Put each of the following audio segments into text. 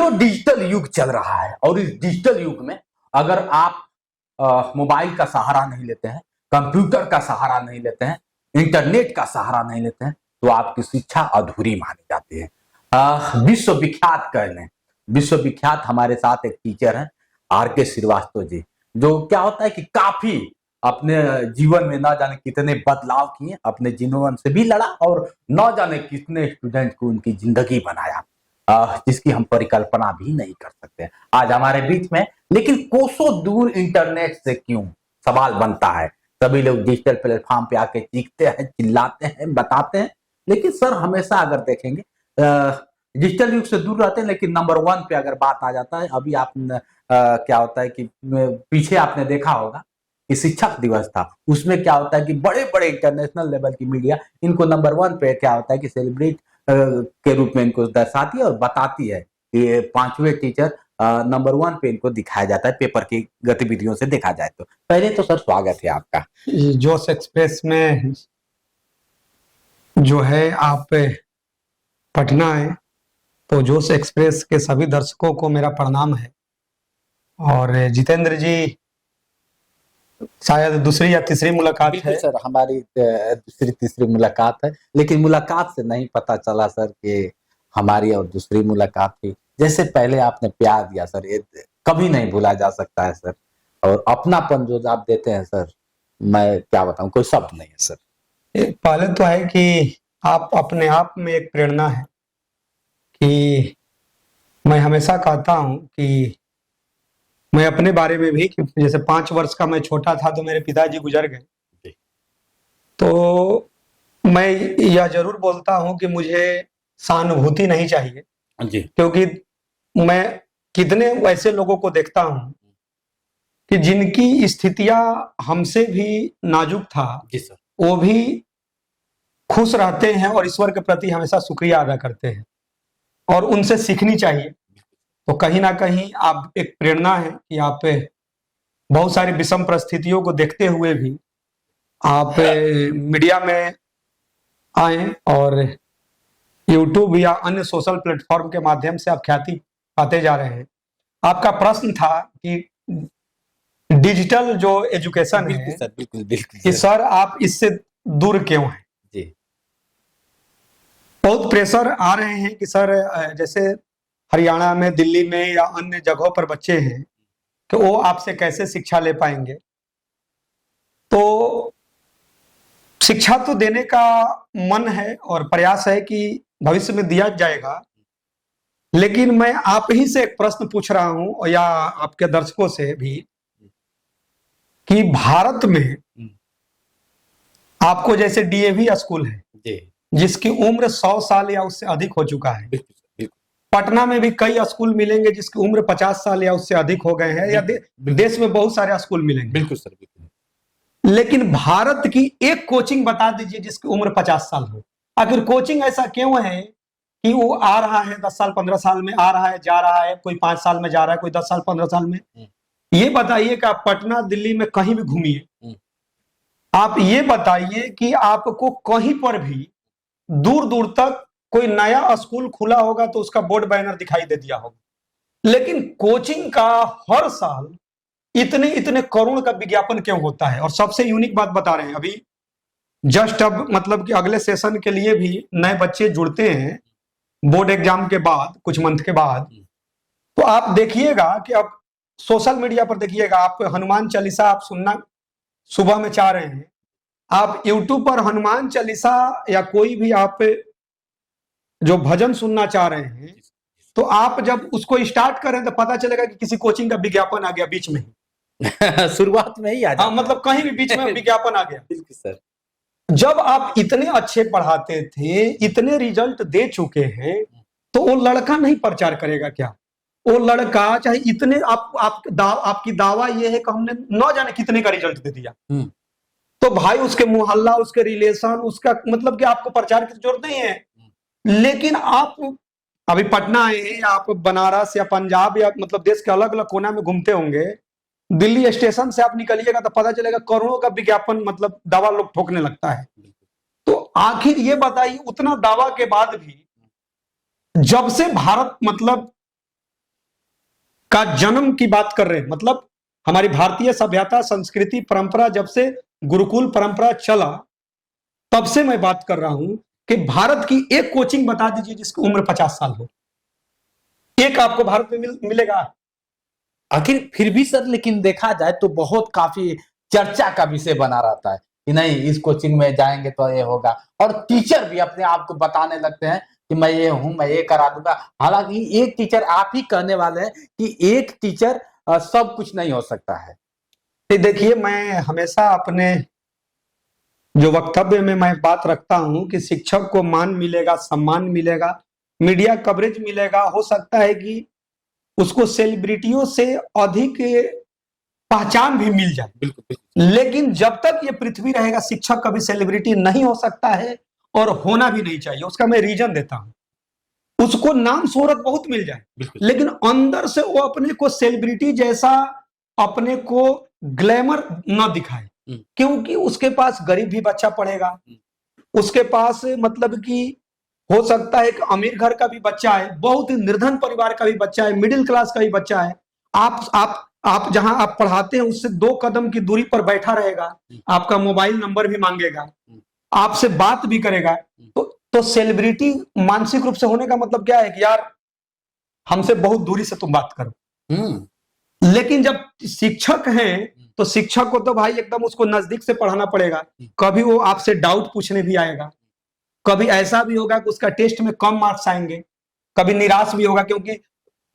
मित्रों, डिजिटल युग चल रहा है और इस डिजिटल युग में अगर आप मोबाइल का सहारा नहीं लेते हैं, कंप्यूटर का सहारा नहीं लेते हैं, इंटरनेट का सहारा नहीं लेते हैं, तो आपकी शिक्षा अधूरी मानी जाती है। विश्वविख्यात कह लें, विश्वविख्यात हमारे साथ एक टीचर हैं R.K. श्रीवास्तव जी, जो क्या होता है कि काफी अपने जीवन में ना जाने कितने बदलाव किए, अपने जीवन से भी लड़ा और न जाने कितने स्टूडेंट को उनकी जिंदगी बनाया, जिसकी हम परिकल्पना भी नहीं कर सकते आज हमारे बीच में। लेकिन कोसों दूर इंटरनेट से क्यों, सवाल बनता है। सभी लोग डिजिटल प्लेटफॉर्म पे आके चीखते हैं, चिल्लाते हैं, बताते हैं, लेकिन सर हमेशा अगर देखेंगे डिजिटल युग से दूर रहते हैं, लेकिन नंबर 1 पे अगर बात आ जाता है, अभी आप क्या होता है कि पीछे आपने देखा होगा कि शिक्षक दिवस था, उसमें क्या होता है कि बड़े बड़े इंटरनेशनल लेवल की मीडिया इनको नंबर 1 पे क्या होता है कि सेलिब्रेट के रूप में इनको दर्शाती है और बताती है कि 5वें टीचर नंबर 1 पे इनको दिखाया जाता है, पेपर की गतिविधियों से देखा जाए तो। पहले तो सर स्वागत है आपका। जोश एक्सप्रेस में जो है आप पटना है, तो जोश एक्सप्रेस के सभी दर्शकों को मेरा प्रणाम है। और जितेंद्र जी, शायद दूसरी या तीसरी मुलाकात है सर, हमारी दूसरी तीसरी मुलाकात है, लेकिन मुलाकात से नहीं पता चला सर कि हमारी और दूसरी मुलाकात थी। जैसे पहले आपने प्यार दिया सर, ये कभी नहीं भूला जा सकता है सर, और अपनापन जो आप देते हैं सर, मैं क्या बताऊं, कोई शब्द नहीं है सर। पहले तो है कि आप अपने आप में एक प्रेरणा है कि मैं हमेशा कहता हूं कि मैं अपने बारे में भी, कि जैसे 5 वर्ष का मैं छोटा था तो मेरे पिताजी गुजर गए, तो मैं यह जरूर बोलता हूं कि मुझे सहानुभूति नहीं चाहिए जी, क्योंकि मैं कितने वैसे लोगों को देखता हूं कि जिनकी स्थितियां हमसे भी नाजुक था, जी सर, वो भी खुश रहते हैं और ईश्वर के प्रति हमेशा शुक्रिया अदा करते हैं, और उनसे सीखनी चाहिए। तो कहीं ना कहीं आप एक प्रेरणा है कि आप बहुत सारी विषम परिस्थितियों को देखते हुए भी आप मीडिया में आए और यूट्यूब या अन्य सोशल प्लेटफॉर्म के माध्यम से आप ख्याति पाते जा रहे हैं। आपका प्रश्न था कि डिजिटल जो एजुकेशन है सर, बिल्कुल कि सर आप इससे दूर क्यों हैं। जी, बहुत प्रेशर आ रहे हैं कि सर जैसे हरियाणा में, दिल्ली में या अन्य जगहों पर बच्चे हैं कि वो आपसे कैसे शिक्षा ले पाएंगे। तो शिक्षा तो देने का मन है और प्रयास है कि भविष्य में दिया जाएगा, लेकिन मैं आप ही से एक प्रश्न पूछ रहा हूं या आपके दर्शकों से भी कि भारत में आपको जैसे डीएवी स्कूल है जी, जिसकी उम्र 100 साल या उससे अधिक हो चुका है, बिल्कुल, पटना में भी कई स्कूल मिलेंगे जिसकी उम्र 50 साल या उससे अधिक हो गए हैं, या देश में बहुत सारे स्कूल मिलेंगे। बिल्कुल सर, बिल्कुल। लेकिन भारत की एक कोचिंग बता दीजिए जिसकी उम्र 50 साल हो। आखिर कोचिंग ऐसा क्यों है कि वो आ रहा है 10 साल 15 साल में, आ रहा है, जा रहा है, कोई 5 साल में जा रहा है, कोई 10 साल 15 साल में। ये बताइए कि आप पटना दिल्ली में कहीं भी घूमिए, आप ये बताइए कि आपको कहीं पर भी दूर दूर तक कोई नया स्कूल खुला होगा तो उसका बोर्ड बैनर दिखाई दे दिया होगा। लेकिन कोचिंग का हर साल इतने इतने करोड़ का विज्ञापन क्यों होता है। और सबसे यूनिक बात बता रहे हैं, अभी जस्ट अब मतलब कि अगले सेशन के लिए भी नए बच्चे जुड़ते हैं बोर्ड एग्जाम के बाद, कुछ मंथ के बाद। तो आप देखिएगा कि अब सोशल मीडिया पर देखिएगा, आप हनुमान चालीसा आप सुनना सुबह में चाह रहे हैं, आप यूट्यूब पर हनुमान चालीसा या कोई भी आप जो भजन सुनना चाह रहे हैं, तो आप जब उसको स्टार्ट करें तो पता चलेगा कि किसी कोचिंग का विज्ञापन आ गया बीच में ही। शुरुआत में ही आ जाता हाँ, मतलब कहीं भी बीच में विज्ञापन आ गया। बिल्कुल सर। जब आप इतने अच्छे पढ़ाते थे, इतने रिजल्ट दे चुके हैं, तो वो लड़का नहीं प्रचार करेगा क्या? वो लड़का चाहे इतने आपकी दावा ये है कि हमने न जाने कितने का रिजल्ट दे दिया, तो भाई उसके मोहल्ला, उसके रिलेशन, उसका मतलब कि आपको प्रचार की जरूरत नहीं है। लेकिन आप अभी पटना आए हैं, आप बनारस या पंजाब या मतलब देश के अलग अलग कोना में घूमते होंगे, दिल्ली स्टेशन से आप निकलिएगा तो पता चलेगा करोड़ों का विज्ञापन मतलब दावा लोग ठोकने लगता है। तो आखिर ये बताइए, उतना दावा के बाद भी जब से भारत मतलब का जन्म की बात कर रहे हैं, मतलब हमारी भारतीय सभ्यता, संस्कृति, परंपरा जब से गुरुकुल परंपरा चला तब से मैं बात कर रहा हूं कि भारत की एक कोचिंग बता दीजिए जिसकी उम्र 50 साल हो। एक आपको भारत में मिलेगा? आखिर फिर भी सर, लेकिन देखा जाए तो बहुत काफी चर्चा का विषय बना रहता है कि नहीं इस कोचिंग में जाएंगे तो ये होगा, और टीचर भी अपने आप को बताने लगते हैं कि मैं ये हूं, मैं ये करा दूंगा। हालांकि एक टीचर, आप ही कहने वाले हैं कि एक टीचर सब कुछ नहीं हो सकता है। तो देखिए, मैं हमेशा अपने जो वक्तव्य में मैं बात रखता हूं कि शिक्षक को मान मिलेगा, सम्मान मिलेगा, मीडिया कवरेज मिलेगा, हो सकता है कि उसको सेलिब्रिटियों से अधिक पहचान भी मिल जाए। बिल्कुल। लेकिन जब तक ये पृथ्वी रहेगा शिक्षक कभी सेलिब्रिटी नहीं हो सकता है, और होना भी नहीं चाहिए। उसका मैं रीजन देता हूं। उसको नाम शोहरत बहुत मिल जाए, लेकिन अंदर से वो अपने को सेलिब्रिटी जैसा, अपने को ग्लैमर न दिखाए, क्योंकि उसके पास गरीब भी बच्चा पढ़ेगा, उसके पास मतलब कि हो सकता है कि अमीर घर का भी बच्चा है, बहुत ही निर्धन परिवार का भी बच्चा है, मिडिल क्लास का भी बच्चा है। आप जहां आप पढ़ाते हैं उससे 2 कदम की दूरी पर बैठा रहेगा, आपका मोबाइल नंबर भी मांगेगा, आपसे बात भी करेगा। तो सेलिब्रिटी मानसिक रूप से होने का मतलब क्या है कि यार हमसे बहुत दूरी से तुम बात करो। लेकिन जब शिक्षक हैं तो शिक्षक को तो भाई एकदम उसको नजदीक से पढ़ाना पड़ेगा। कभी वो आपसे डाउट पूछने भी आएगा, कभी ऐसा भी होगा कि उसका टेस्ट में कम मार्क्स आएंगे, कभी निराश भी होगा, क्योंकि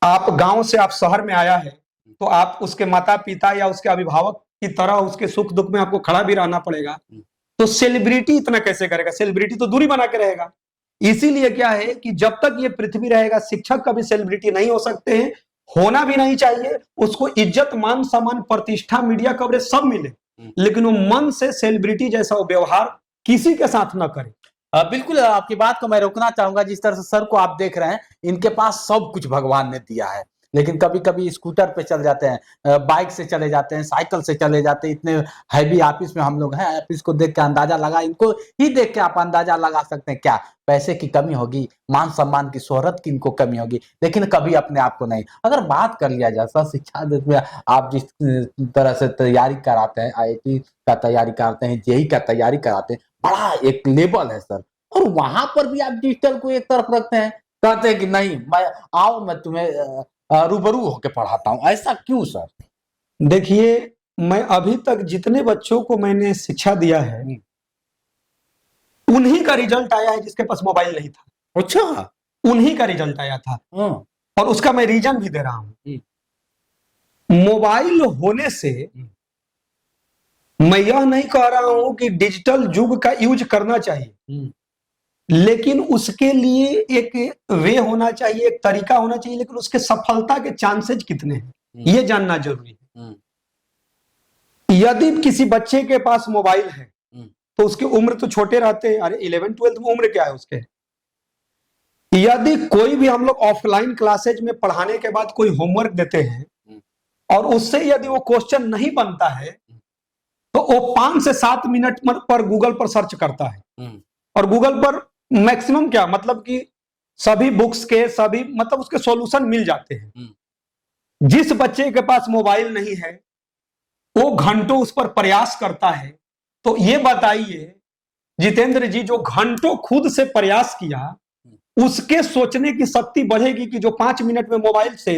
आप गांव से आप शहर में आया है तो आप उसके माता पिता या उसके अभिभावक की तरह उसके सुख दुख में आपको खड़ा भी रहना पड़ेगा। तो सेलिब्रिटी इतना कैसे करेगा? सेलिब्रिटी तो दूरी बना के रहेगा। इसीलिए क्या है कि जब तक ये पृथ्वी रहेगा शिक्षक कभी सेलिब्रिटी नहीं हो सकते हैं, होना भी नहीं चाहिए। उसको इज्जत, मान, सम्मान, प्रतिष्ठा, मीडिया कवरेज सब मिले, लेकिन वो मन से सेलिब्रिटी जैसा वो व्यवहार किसी के साथ ना करे। बिल्कुल, आपकी बात को मैं रोकना चाहूंगा। जिस तरह से सर को आप देख रहे हैं, इनके पास सब कुछ भगवान ने दिया है, लेकिन कभी कभी स्कूटर पे चल जाते हैं, बाइक से चले जाते हैं, साइकिल से चले जाते हैं। इतने हैवी ऑफिस में हम लोग हैं, ऑफिस को देख के अंदाजा लगा, इनको ही देख के आप अंदाजा लगा सकते हैं क्या पैसे की कमी होगी, मान सम्मान की, शोहरत की इनको कमी होगी, लेकिन कभी अपने आप को नहीं। अगर बात कर लिया जाए सर, शिक्षा में आप जिस तरह से तैयारी कराते हैं, IIT का तैयारी कराते हैं, JEE का तैयारी कराते हैं, बड़ा एक लेवल है सर, और वहां पर भी आप डिजिटल को एक तरफ रखते हैं, कहते हैं कि नहीं मैं तुम्हें रूबरू होकर पढ़ाता हूं। ऐसा क्यों सर? देखिए, मैं अभी तक जितने बच्चों को मैंने शिक्षा दिया है उन्हीं का रिजल्ट आया है जिसके पास मोबाइल नहीं था। अच्छा, उन्हीं का रिजल्ट आया था, और उसका मैं रीजन भी दे रहा हूं। मोबाइल होने से मैं यह नहीं कह रहा हूं कि डिजिटल युग का यूज करना चाहिए, लेकिन उसके लिए एक वे होना चाहिए, एक तरीका होना चाहिए, लेकिन उसके सफलता के चांसेस कितने हैं ये जानना जरूरी है। यदि किसी बच्चे के पास मोबाइल है तो उसकी उम्र तो छोटे रहते हैं, अरे 11-12 में उम्र क्या है उसके। यदि कोई भी हम लोग ऑफलाइन क्लासेज में पढ़ाने के बाद कोई होमवर्क देते हैं और उससे यदि वो क्वेश्चन नहीं बनता है तो वो 5 से 7 मिनट पर गूगल पर सर्च करता है, और गूगल पर मैक्सिमम क्या मतलब कि सभी बुक्स के सभी मतलब उसके सॉल्यूशन मिल जाते हैं। जिस बच्चे के पास मोबाइल नहीं है वो घंटों उस पर प्रयास करता है। तो ये बताइए जितेंद्र जी, जो घंटों खुद से प्रयास किया उसके सोचने की शक्ति बढ़ेगी कि जो 5 मिनट में मोबाइल से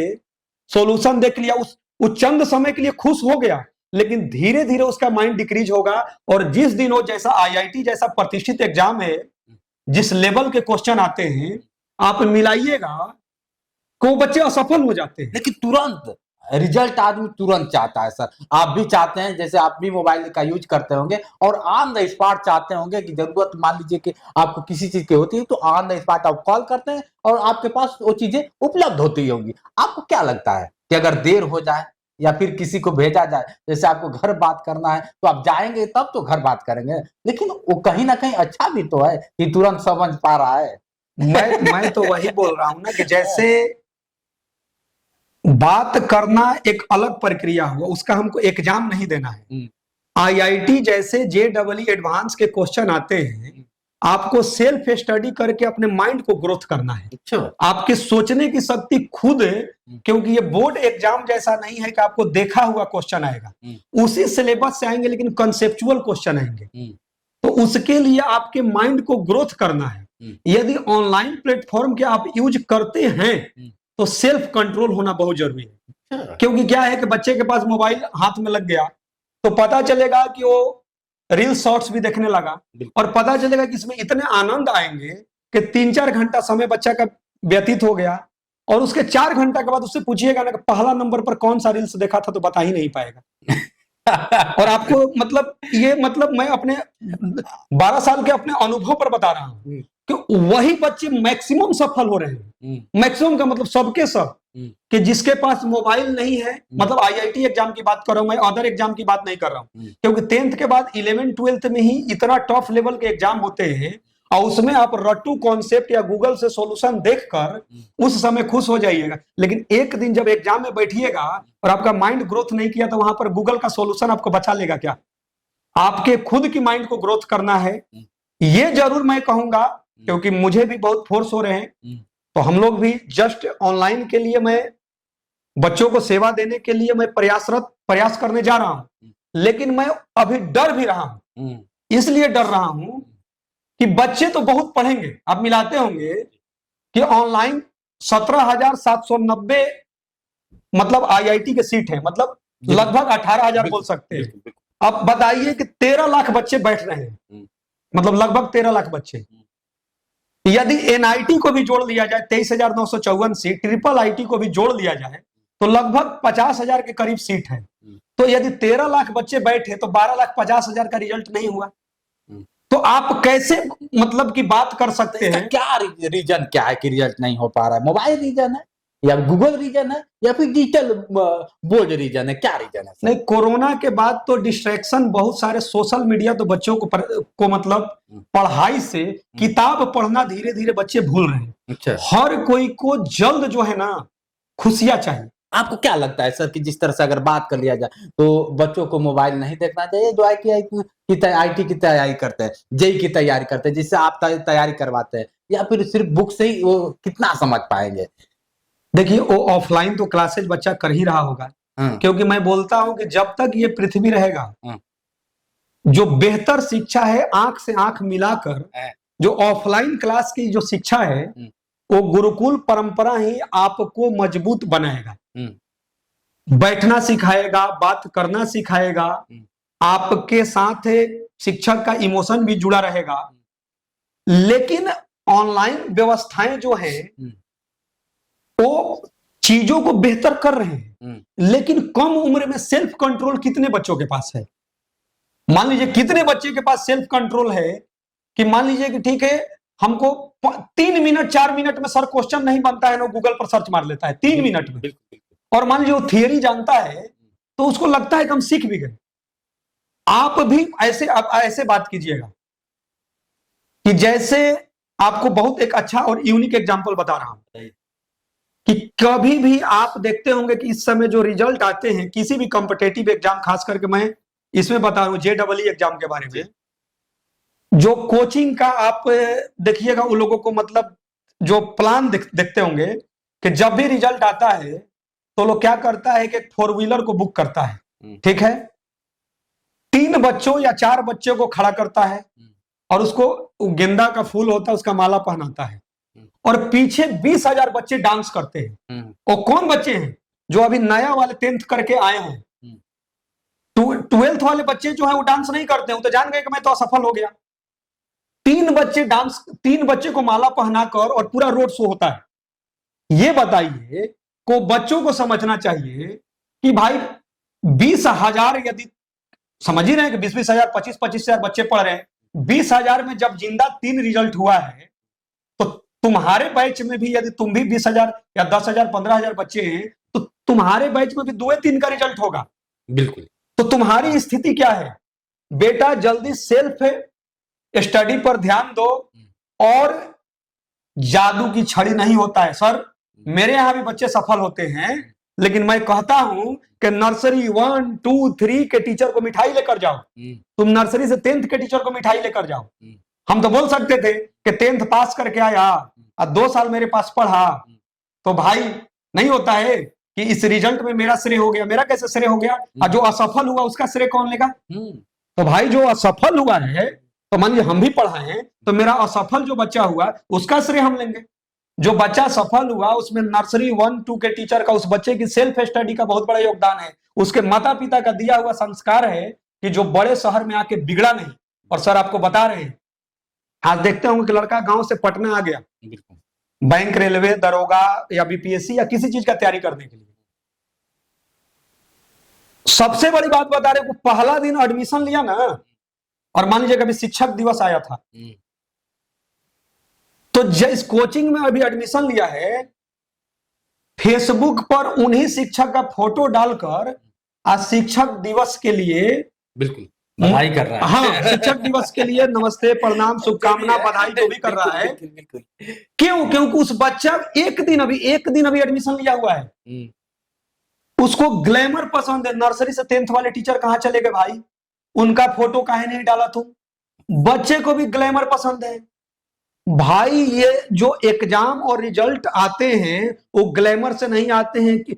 सॉल्यूशन देख लिया, उस चंद समय के लिए खुश हो गया, लेकिन धीरे धीरे उसका माइंड डिक्रीज होगा। और जिस दिन वो जैसा IIT जैसा प्रतिष्ठित एग्जाम है, जिस लेवल के क्वेश्चन आते हैं, आप मिलाइएगा को बच्चे असफल हो जाते हैं। लेकिन तुरंत रिजल्ट आदमी तुरंत चाहता है सर। आप भी चाहते हैं, जैसे आप भी मोबाइल का यूज करते होंगे और ऑन द स्पॉट चाहते होंगे कि जरूरत मान लीजिए कि आपको किसी चीज की होती है तो ऑन द स्पॉट आप कॉल करते हैं और आपके पास वो चीजें उपलब्ध होती होंगी। आपको क्या लगता है कि अगर देर हो जाए या फिर किसी को भेजा जाए, जैसे आपको घर बात करना है तो आप जाएंगे तब तो घर बात करेंगे, लेकिन वो कहीं ना कहीं अच्छा भी तो है कि तुरंत समझ पा रहा है। मैं तो वही बोल रहा हूं ना कि जैसे बात करना एक अलग प्रक्रिया हुआ, उसका हमको एग्जाम नहीं देना है। IIT जैसे JEE एडवांस के क्वेश्चन आते हैं आपको सेल्फ स्टडी करके अपने माइंड को ग्रोथ करना है। अच्छा। आपके सोचने की शक्ति खुद, क्योंकि ये बोर्ड एग्जाम जैसा नहीं है कि आपको देखा हुआ क्वेश्चन आएगा, उसी सिलेबस से आएंगे लेकिन कंसेप्चुअल क्वेश्चन आएंगे। तो उसके लिए आपके माइंड को ग्रोथ करना है। यदि ऑनलाइन प्लेटफॉर्म के आप यूज करते हैं तो सेल्फ कंट्रोल होना बहुत जरूरी है। क्योंकि क्या है कि बच्चे के पास मोबाइल हाथ में लग गया तो पता चलेगा कि वो रील शॉर्ट्स भी देखने लगा, और पता चलेगा कि इसमें इतने आनंद आएंगे कि 3-4 घंटा समय बच्चा का व्यतीत हो गया, और उसके 4 घंटा के बाद उससे पूछिएगा ना कि पहला नंबर पर कौन सा रील्स देखा था, तो बता ही नहीं पाएगा। और आपको मतलब मैं अपने 12 साल के अपने अनुभव पर बता रहा हूं कि वही बच्चे मैक्सिमम सफल हो रहे हैं। मैक्सिमम का मतलब सबके सब, कि जिसके पास मोबाइल नहीं है, मतलब आईआईटी एग्जाम की बात कर रहा हूं मैं, अदर एग्जाम की बात नहीं कर रहा हूं, क्योंकि 10th के बाद 11th-12th में ही इतना टफ लेवल के एग्जाम होते हैं, और उसमें आप रट्टू कॉन्सेप्ट या गूगल से सॉल्यूशन देखकर उस समय खुश हो जाइएगा। लेकिन एक दिन जब एग्जाम में बैठिएगा और आपका माइंड ग्रोथ नहीं किया, तो वहां पर गूगल का सॉल्यूशन आपको बचा लेगा क्या? आपके खुद की माइंड को ग्रोथ करना है। ये जरूर मैं कहूंगा, क्योंकि मुझे भी बहुत फोर्स हो रहे हैं, तो हम लोग भी जस्ट ऑनलाइन के लिए, मैं बच्चों को सेवा देने के लिए मैं प्रयास करने जा रहा हूं, लेकिन मैं अभी डर भी रहा हूं। इसलिए डर रहा हूं कि बच्चे तो बहुत पढ़ेंगे, आप मिलाते होंगे कि ऑनलाइन 17,790 मतलब आईआईटी के सीट है, मतलब लगभग 18,000 बोल सकते हैं। अब बताइए कि 13 लाख बच्चे बैठ रहे हैं, मतलब लगभग 13 लाख बच्चे। यदि एनआईटी को भी जोड़ लिया जाए 23,954 सीट, ट्रिपल आईटी को भी जोड़ लिया जाए तो लगभग 50,000 के करीब सीट है। तो यदि 13 लाख बच्चे बैठे तो 12,50,000 का रिजल्ट नहीं हुआ, तो आप कैसे मतलब की बात कर सकते हैं? क्या रीजन क्या है कि रिजल्ट नहीं हो पा रहा है? मोबाइल रीजन है, या गूगल रीजन है, या फिर डिजिटल बोर्ड रीजन है? क्या रीजन है? नहीं, कोरोना के बाद तो डिस्ट्रैक्शन बहुत सारे, सोशल मीडिया तो बच्चों को मतलब पढ़ाई से, किताब पढ़ना धीरे धीरे बच्चे भूल रहे हैं। अच्छा। हर कोई को जल्द जो है ना खुशियां चाहिए। आपको क्या लगता है सर कि जिस तरह से अगर बात कर लिया जाए तो बच्चों को मोबाइल नहीं देखना चाहिए जो आईटी की तैयारी करते हैं, जेई की तैयारी करते हैं, जिससे आप तैयारी करवाते हैं, या फिर सिर्फ बुक से ही वो कितना समझ पाएंगे? देखिए, वो ऑफलाइन तो क्लासेज बच्चा कर ही रहा होगा, क्योंकि मैं बोलता हूं कि जब तक ये पृथ्वी रहेगा, जो बेहतर शिक्षा है आंख से आंख मिलाकर, जो ऑफलाइन क्लास की जो शिक्षा है, वो गुरुकुल परंपरा ही आपको मजबूत बनाएगा, बैठना सिखाएगा, बात करना सिखाएगा, आपके साथ शिक्षक का इमोशन भी जुड़ा रहेगा। लेकिन ऑनलाइन व्यवस्थाएं जो है वो चीजों को बेहतर कर रहे हैं, लेकिन कम उम्र में सेल्फ कंट्रोल कितने बच्चों के पास है? मान लीजिए कितने बच्चे के पास सेल्फ कंट्रोल है कि मान लीजिए कि ठीक है, हमको 3 मिनट 4 मिनट में सर क्वेश्चन नहीं बनता है ना, गूगल पर सर्च मार लेता है 3 मिनट में, और मान लीजिए वो थियरी जानता है तो उसको लगता है कि हम सीख भी गए। आप भी ऐसे बात कीजिएगा कि जैसे आपको बहुत एक अच्छा और यूनिक एग्जांपल बता रहा हूं कि कभी भी आप देखते होंगे कि इस समय जो रिजल्ट आते हैं किसी भी कॉम्पिटेटिव एग्जाम, खास करके मैं इसमें बता रहा हूं जेईई एग्जाम के बारे में, जो कोचिंग का आप देखिएगा उन लोगों को मतलब जो प्लान देखते होंगे कि जब भी रिजल्ट आता है तो लोग क्या करता है कि 4 व्हीलर को बुक करता है, ठीक है, 3 बच्चों या 4 बच्चों को खड़ा करता है और उसको गेंदा का फूल होता है उसका माला पहनाता है, और पीछे 20,000 बच्चे डांस करते हैं। और कौन बच्चे हैं? जो अभी नया वाले 10th करके आए हैं। 12th वाले बच्चे जो है वो डांस नहीं करते हैं, तो जान गए कि मैं तो असफल हो गया। 3 बच्चे को माला पहनाकर और पूरा रोड शो होता है। ये बताइए को बच्चों को समझना चाहिए कि भाई 20,000, यदि समझ ही रहे हैं कि 20,000 25,000 बच्चे पढ़ रहे हैं, 20,000 में जब जिंदा 3 रिजल्ट हुआ है तो तुम्हारे बैच में भी यदि तुम भी 20,000 या 10,000 15,000 बच्चे हैं तो तुम्हारे बैच में भी 2-3 का रिजल्ट होगा। बिल्कुल। तो तुम्हारी स्थिति क्या है? बेटा जल्दी सेल्फ स्टडी पर ध्यान दो, और जादू की छड़ी नहीं होता है। सर मेरे यहां भी बच्चे सफल होते हैं, लेकिन मैं कहता हूं कि नर्सरी 1, 2, 3 के टीचर को मिठाई लेकर जाओ, तुम नर्सरी से 10th के टीचर को मिठाई लेकर जाओ। हम तो बोल सकते थे कि 10th पास करके आया और 2 साल मेरे पास पढ़ा, तो भाई नहीं होता है कि इस रिजल्ट में मेरा श्रेय हो गया। मेरा कैसे श्रेय हो गया? और जो असफल हुआ उसका श्रेय कौन लेगा? तो भाई जो असफल हुआ है, तो मान लीजिए हम भी पढ़ाए हैं, तो मेरा असफल जो बच्चा हुआ उसका श्रेय हम लेंगे। जो बच्चा सफल हुआ उसमें नर्सरी 1-2 के टीचर का, उस बच्चे की सेल्फ स्टडी का बहुत बड़ा योगदान है। उसके माता पिता का दिया हुआ संस्कार है कि जो बड़े शहर में आके बिगड़ा नहीं। और सर आपको बता रहे हैं, आज देखते होंगे कि लड़का गांव से पटना आ गया बैंक, रेलवे, दरोगा या बीपीएससी या किसी चीज का तैयारी करने के लिए। सबसे बड़ी बात बता रहे, पहला दिन एडमिशन लिया ना, और मान लीजिए कभी शिक्षक दिवस आया था, तो जिस कोचिंग में अभी एडमिशन लिया है, फेसबुक पर उन्हीं शिक्षक का फोटो डालकर आज शिक्षक दिवस के लिए बिल्कुल बधाई कर रहा है। हाँ, शिक्षक दिवस के लिए नमस्ते, प्रणाम, शुभकामना, बधाई जो भी कर रहा है। क्यों? क्योंकि उस बच्चा एक दिन अभी एडमिशन लिया हुआ है, उसको ग्लैमर पसंद है। नर्सरी से 10th वाले टीचर कहां चले गए भाई? उनका फोटो काहे नहीं डाला तुम? बच्चे को भी ग्लैमर पसंद है भाई। ये जो एग्जाम और रिजल्ट आते हैं वो ग्लैमर से नहीं आते हैं, कि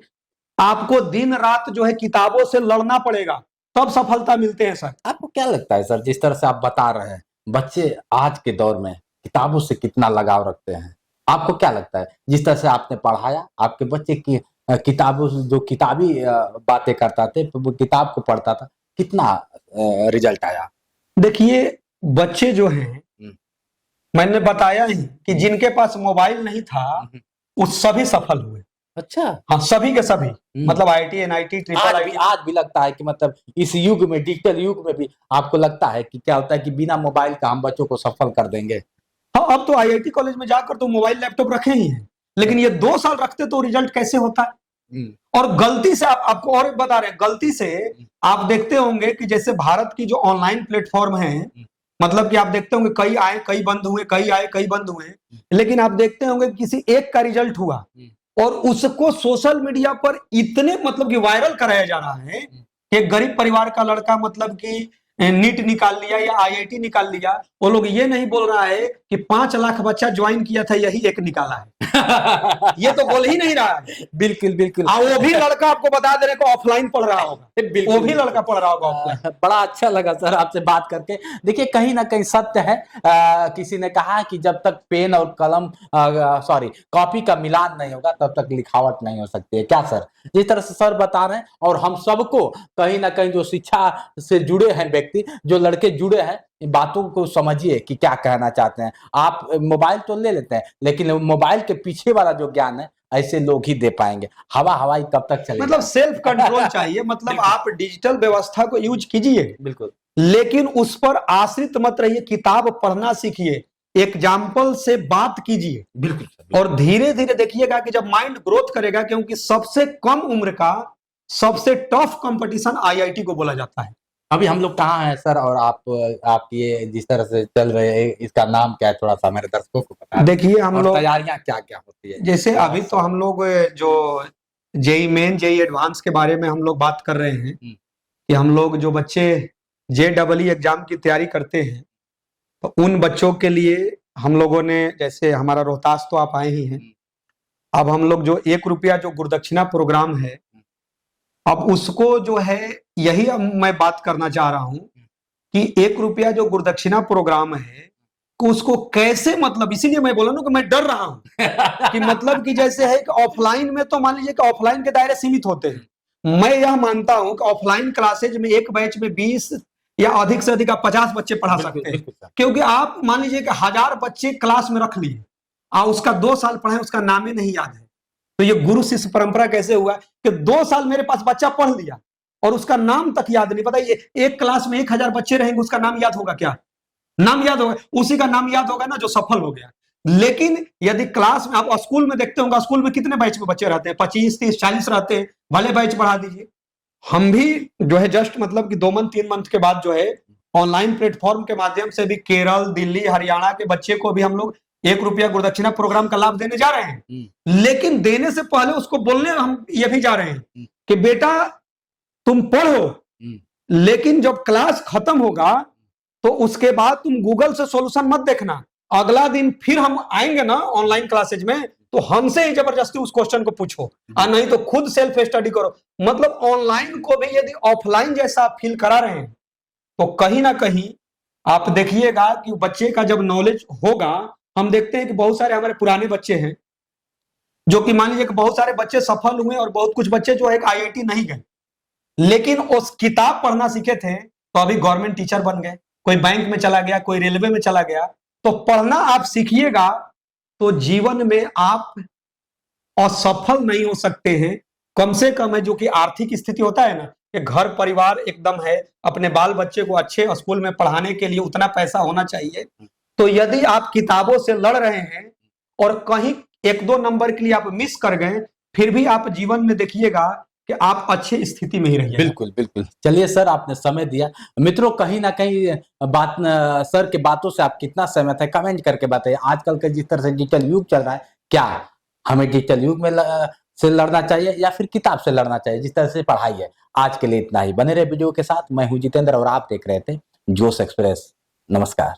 आपको दिन रात जो है किताबों से लड़ना पड़ेगा तब सफलता मिलते हैं। सर आपको क्या लगता है सर, जिस तरह से आप बता रहे हैं, बच्चे आज के दौर में किताबों से कितना लगाव रखते हैं? आपको क्या लगता है, जिस तरह से आपने पढ़ाया, आपके बच्चे की किताबों से जो किताबी बातें करता थे, वो किताब को पढ़ता था, कितना रिजल्ट आया? देखिए, बच्चे जो हैं, मैंने बताया ही कि जिनके पास मोबाइल नहीं था वो सभी सफल हुए। अच्छा, हाँ, सभी के सभी, मतलब आईआईटी, एनआईटी, ट्रिपल आईटी। आज भी लगता है कि मतलब इस युग में, डिजिटल युग में भी आपको लगता है कि क्या होता है कि बिना मोबाइल का हम बच्चों को सफल कर देंगे? हाँ, अब तो आईआईटी कॉलेज में जाकर तो मोबाइल लैपटॉप रखे ही हैं, लेकिन ये 2 साल रखते तो रिजल्ट कैसे होता है? और गलती से आपको और बता रहे हैं, गलती से आप देखते होंगे कि जैसे भारत की जो ऑनलाइन प्लेटफॉर्म है, मतलब कि आप देखते होंगे कई आए कई बंद हुए, कई आए कई बंद हुए, लेकिन आप देखते होंगे किसी एक का रिजल्ट हुआ और उसको सोशल मीडिया पर इतने मतलब कि वायरल कराया जा रहा है कि एक गरीब परिवार का लड़का मतलब कि नीट निकाल लिया या आईआईटी निकाल लिया, वो लोग ये नहीं बोल रहा है कि 5 लाख बच्चा ज्वाइन किया था, यही एक निकाला है। ये तो बोल ही नहीं रहा है। बिल्कुल बिल्कुल। वो भी लड़का आपको बता देने को ऑफलाइन पढ़ रहा होगा, वो भी लड़का पढ़ रहा होगा ऑफलाइन। बड़ा अच्छा लगा सर आपसे बात करके। देखिए, कहीं ना कहीं सत्य है। किसी ने कहा कि जब तक पेन और कलम कॉपी का मिलान नहीं होगा तब तक लिखावट नहीं हो सकती है। क्या सर, जिस तरह से सर बता रहे हैं, और हम सबको कहीं ना कहीं जो शिक्षा से जुड़े हैं व्यक्ति, जो लड़के जुड़े हैं, इन बातों को समझिए कि क्या कहना चाहते हैं। आप मोबाइल तो ले लेते हैं, लेकिन मोबाइल के पीछे वाला जो ज्ञान है ऐसे लोग ही दे पाएंगे। हवाई कब तक चलेगा? मतलब सेल्फ कंट्रोल चाहिए। मतलब आप डिजिटल व्यवस्था को यूज कीजिए, बिल्कुल, लेकिन उस पर आश्रित मत रहिए। किताब पढ़ना सीखिए, एग्जाम्पल से बात कीजिए, बिल्कुल। और धीरे धीरे देखिएगा कि जब माइंड ग्रोथ करेगा, क्योंकि सबसे कम उम्र का सबसे टफ कंपटीशन आईआईटी को बोला जाता है। अभी हम लोग कहाँ हैं सर, और आप ये जिस तरह से चल रहे हैं, इसका नाम क्या है, थोड़ा सा मेरे दर्शकों को बता। देखिए, हम लोग तैयारियां क्या क्या होती है? जैसे अभी तो हम लोग जो जेई मेन, जेई एडवांस के बारे में हम लोग बात कर रहे हैं कि हम लोग जो बच्चे JEE एग्जाम की तैयारी करते हैं, तो उन बच्चों के लिए हम लोगों ने, जैसे हमारा रोहतास तो आप आए ही हैं, अब हम लोग जो 1 रुपया जो गुरुदक्षिणा प्रोग्राम है, अब उसको जो है, यही अब मैं बात करना चाह रहा हूं कि 1 रुपया जो गुरुदक्षिणा प्रोग्राम है, उसको कैसे, मतलब इसीलिए मैं बोला ना कि मैं डर रहा हूं कि मतलब कि जैसे है कि ऑफलाइन में तो मान लीजिए कि ऑफलाइन के दायरे सीमित होते हैं। मैं यह मानता हूं कि ऑफलाइन क्लासेज में एक बैच में 20 या अधिक से अधिक आप 50 बच्चे पढ़ा सकते हैं, क्योंकि आप मान लीजिए कि 1000 बच्चे क्लास में रख लिए, उसका 2 साल पढ़े, उसका नाम ही नहीं याद है। तो ये गुरु शिष्य परंपरा कैसे हुआ कि 2 साल मेरे पास बच्चा पढ़ लिया और उसका नाम तक याद नहीं। पता ये एक क्लास में 1000 बच्चे रहेंगे, उसका नाम याद होगा क्या? नाम याद होगा, उसी का नाम याद होगा ना जो सफल हो गया। लेकिन यदि क्लास में, आप स्कूल में देखते होंगे, स्कूल में कितने बैच में बच्चे रहते हैं? 25, 30, 40 रहते हैं। भले बैच बढ़ा दीजिए। हम भी जो है जस्ट मतलब कि 2 मंथ 3 मंथ के बाद जो है ऑनलाइन प्लेटफॉर्म के माध्यम से भी केरल, दिल्ली, हरियाणा के बच्चे को भी हम लोग 1 रुपया गुरुदक्षिणा प्रोग्राम का लाभ देने जा रहे हैं। लेकिन देने से पहले उसको बोलने हम ये भी जा रहे हैं कि बेटा तुम पढ़ो, लेकिन जब क्लास खत्म होगा तो उसके बाद तुम गूगल से सॉल्यूशन मत देखना, अगला दिन फिर हम आएंगे ना ऑनलाइन क्लासेज में, तो हमसे ही जबरदस्ती उस क्वेश्चन को पूछो, और नहीं तो खुद सेल्फ स्टडी करो। मतलब ऑनलाइन को भी यदि ऑफलाइन जैसा आप फील करा रहे हैं, तो कहीं ना कहीं आप देखिएगा कि बच्चे का जब नॉलेज होगा, हम देखते हैं कि बहुत सारे हमारे पुराने बच्चे हैं जो कि मान लीजिए कि बहुत सारे बच्चे सफल हुए और बहुत कुछ बच्चे जो है आईआईटी नहीं गए, लेकिन उस किताब पढ़ना सीखे थे तो अभी गवर्नमेंट टीचर बन गए, कोई बैंक में चला गया, कोई रेलवे में चला गया। तो पढ़ना आप सीखिएगा तो जीवन में आप असफल नहीं हो सकते हैं, कम से कम है जो कि आर्थिक स्थिति होता है ना, कि घर परिवार एकदम है, अपने बाल बच्चे को अच्छे स्कूल में पढ़ाने के लिए उतना पैसा होना चाहिए। तो यदि आप किताबों से लड़ रहे हैं और कहीं एक दो नंबर के लिए आप मिस कर गए, फिर भी आप जीवन में देखिएगा कि आप अच्छी स्थिति में ही रहिए। बिल्कुल बिल्कुल। चलिए सर, आपने समय दिया। मित्रों, कहीं ना कहीं बात सर के बातों से आप कितना सहमत है कमेंट करके बताइए। आजकल के जिस तरह से डिजिटल युग चल रहा है, क्या हमें डिजिटल युग में से लड़ना चाहिए या फिर किताब से लड़ना चाहिए, जिस तरह से पढ़ाई है। आज के लिए इतना ही। बने रहे वीडियो के साथ। मैं हूं जितेंद्र और आप देख रहे थे जोश एक्सप्रेस। नमस्कार।